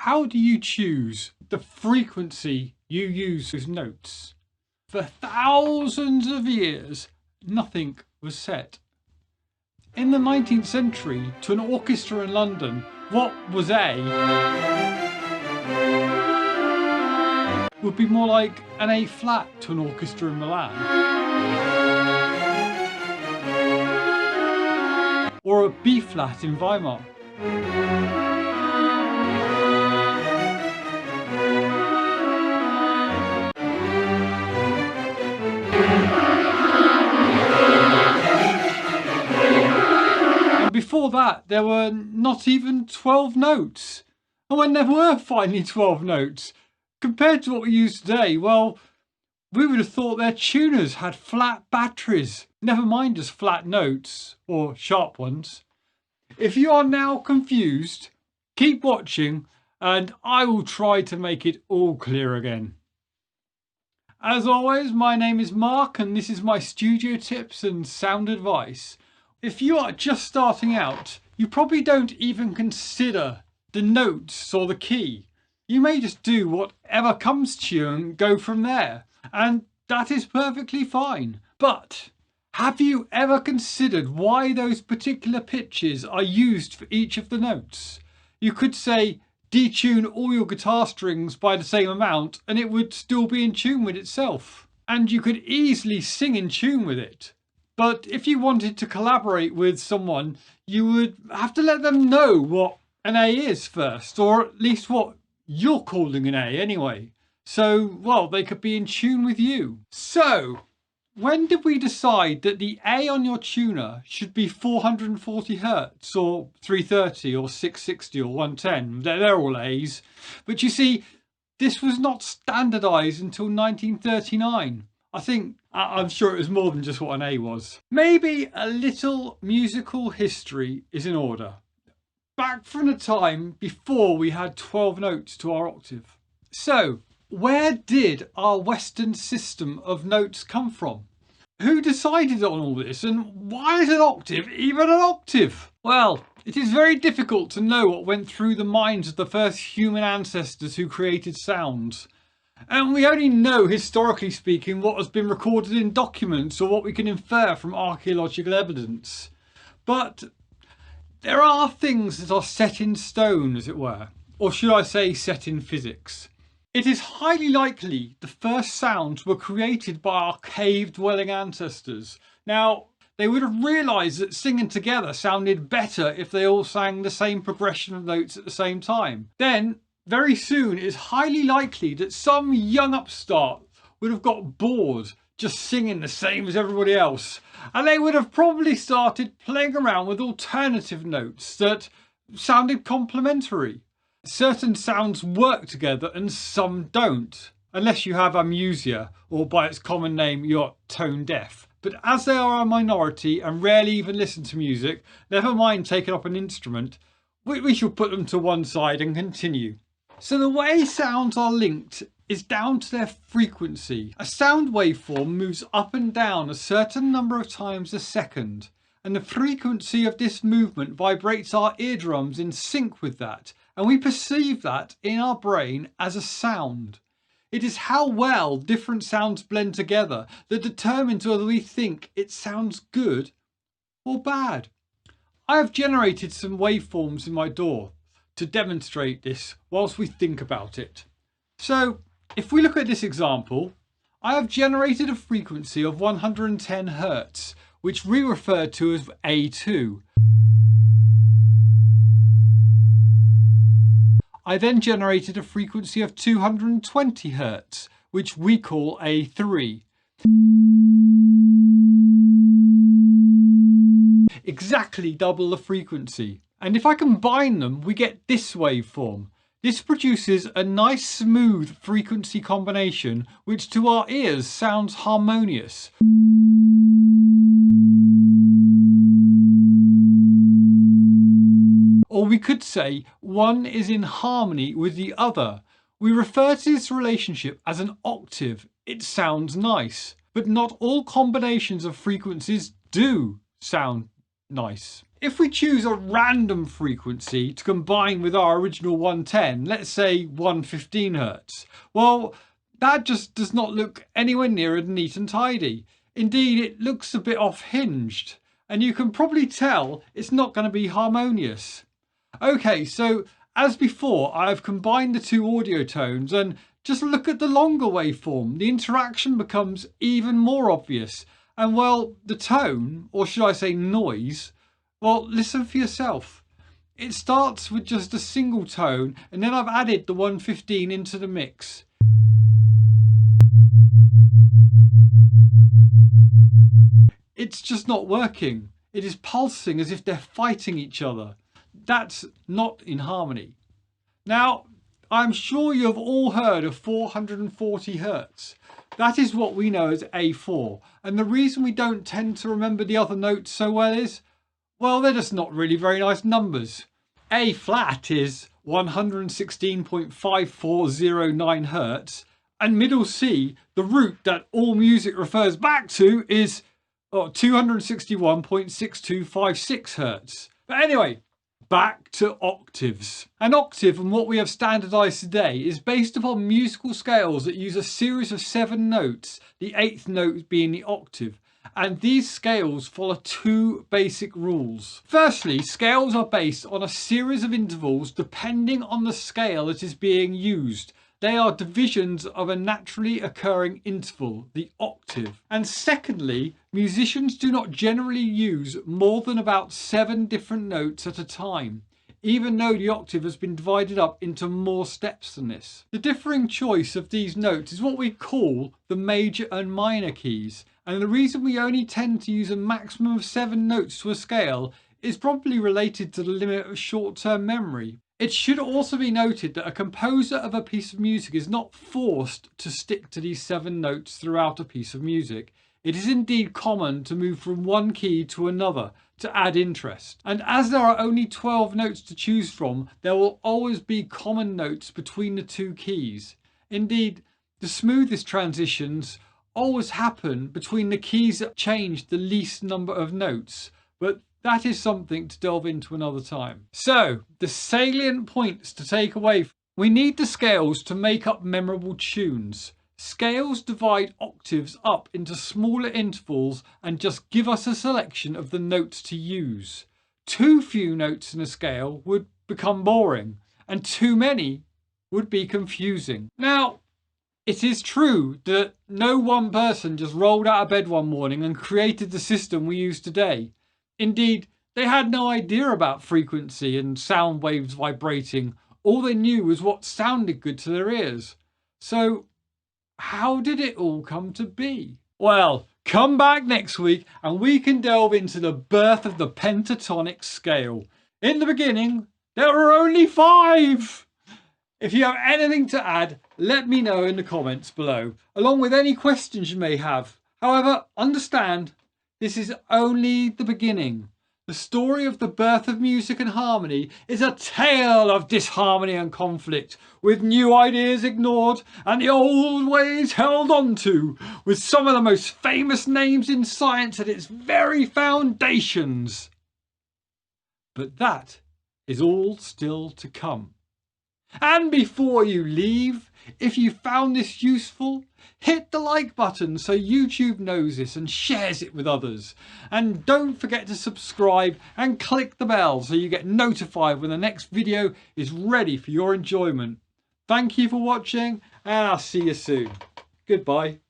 How do you choose the frequency you use with notes? For thousands of years, nothing was set. In the 19th century, to an orchestra in London, what was A would be more like an A flat to an orchestra in Milan, or a B flat in Weimar. And before that, there were not even 12 notes. And when there were finally 12 notes, compared to what we use today, well, we would have thought their tuners had flat batteries, never mind just flat notes, or sharp ones. If you are now confused, keep watching and I will try to make it all clear again. As always, my name is Mark and this is my studio tips and sound advice. If you are just starting out, you probably don't even consider the notes or the key. You may just do whatever comes to you and go from there. And that is perfectly fine. But have you ever considered why those particular pitches are used for each of the notes? You could say detune all your guitar strings by the same amount and it would still be in tune with itself. And you could easily sing in tune with it. But if you wanted to collaborate with someone, you would have to let them know what an A is first, or at least what you're calling an A anyway. So, well, they could be in tune with you. So, when did we decide that the A on your tuner should be 440 Hertz or 330 or 660 or 110? They're all A's. But you see, this was not standardized until 1939. I'm sure it was more than just what an A was. Maybe a little musical history is in order. Back from the time before we had 12 notes to our octave. So, where did our Western system of notes come from? Who decided on all this, and why is an octave even an octave? Well, it is very difficult to know what went through the minds of the first human ancestors who created sounds. And we only know, historically speaking, what has been recorded in documents or what we can infer from archaeological evidence. But there are things that are set in stone, as it were, or should I say set in physics. It is highly likely the first sounds were created by our cave-dwelling ancestors. Now, they would have realised that singing together sounded better if they all sang the same progression of notes at the same time. Then, very soon, it is highly likely that some young upstart would have got bored just singing the same as everybody else. And they would have probably started playing around with alternative notes that sounded complementary. Certain sounds work together and some don't, unless you have amnesia or by its common name you're tone deaf. But as they are a minority and rarely even listen to music, never mind taking up an instrument, we shall put them to one side and continue. So the way sounds are linked is down to their frequency. A sound waveform moves up and down a certain number of times a second, and the frequency of this movement vibrates our eardrums in sync with that, and we perceive that in our brain as a sound. It is how well different sounds blend together that determines whether we think it sounds good or bad. I have generated some waveforms in my DAW to demonstrate this whilst we think about it. So if we look at this example, I have generated a frequency of 110 Hertz, which we refer to as A2. I then generated a frequency of 220 Hertz, which we call A3. Exactly double the frequency. And if I combine them, we get this waveform. This produces a nice smooth frequency combination, which to our ears sounds harmonious. Or we could say one is in harmony with the other. We refer to this relationship as an octave. It sounds nice, but not all combinations of frequencies do sound nice. if we choose a random frequency to combine with our original 110, let's say 115 Hertz, well, that just does not look anywhere near as neat and tidy. Indeed, it looks a bit off-hinged, and you can probably tell it's not going to be harmonious. Okay, so as before, I've combined the two audio tones, and just look at the longer waveform. The interaction becomes even more obvious. And well, the tone, or should I say noise, well, listen for yourself. It starts with just a single tone, and then I've added the 115 into the mix. It's just not working. It is pulsing as if they're fighting each other. That's not in harmony. Now, I'm sure you have all heard of 440 Hertz. That is what we know as A4. And the reason we don't tend to remember the other notes so well is, well, they're just not really very nice numbers. A flat is 116.5409 Hertz. And middle C, the root that all music refers back to, is 261.6256 Hertz. But anyway, back to octaves. An octave, and what we have standardized today, is based upon musical scales that use a series of 7 notes, the 8th note being the octave. And these scales follow 2 basic rules. Firstly, scales are based on a series of intervals depending on the scale that is being used. They are divisions of a naturally occurring interval, the octave. And secondly, musicians do not generally use more than about 7 different notes at a time, even though the octave has been divided up into more steps than this. The differing choice of these notes is what we call the major and minor keys. And the reason we only tend to use a maximum of 7 notes to a scale is probably related to the limit of short-term memory. It should also be noted that a composer of a piece of music is not forced to stick to these 7 notes throughout a piece of music. It is indeed common to move from one key to another to add interest. And as there are only 12 notes to choose from, there will always be common notes between the 2 keys. Indeed, the smoothest transitions always happen between the keys that change the least number of notes, but that is something to delve into another time. So, the salient points to take away. We need the scales to make up memorable tunes. Scales divide octaves up into smaller intervals and just give us a selection of the notes to use. Too few notes in a scale would become boring, and too many would be confusing. Now, it is true that no one person just rolled out of bed one morning and created the system we use today. Indeed, they had no idea about frequency and sound waves vibrating. All they knew was what sounded good to their ears. So, how did it all come to be? Well, come back next week and we can delve into the birth of the pentatonic scale. In the beginning, there were only 5! If you have anything to add, let me know in the comments below, along with any questions you may have. However, understand, this is only the beginning. The story of the birth of music and harmony is a tale of disharmony and conflict, with new ideas ignored and the old ways held on to, with some of the most famous names in science at its very foundations. But that is all still to come. And before you leave, if you found this useful, hit the like button so YouTube knows this and shares it with others. And don't forget to subscribe and click the bell so you get notified when the next video is ready for your enjoyment. Thank you for watching, and I'll see you soon. Goodbye.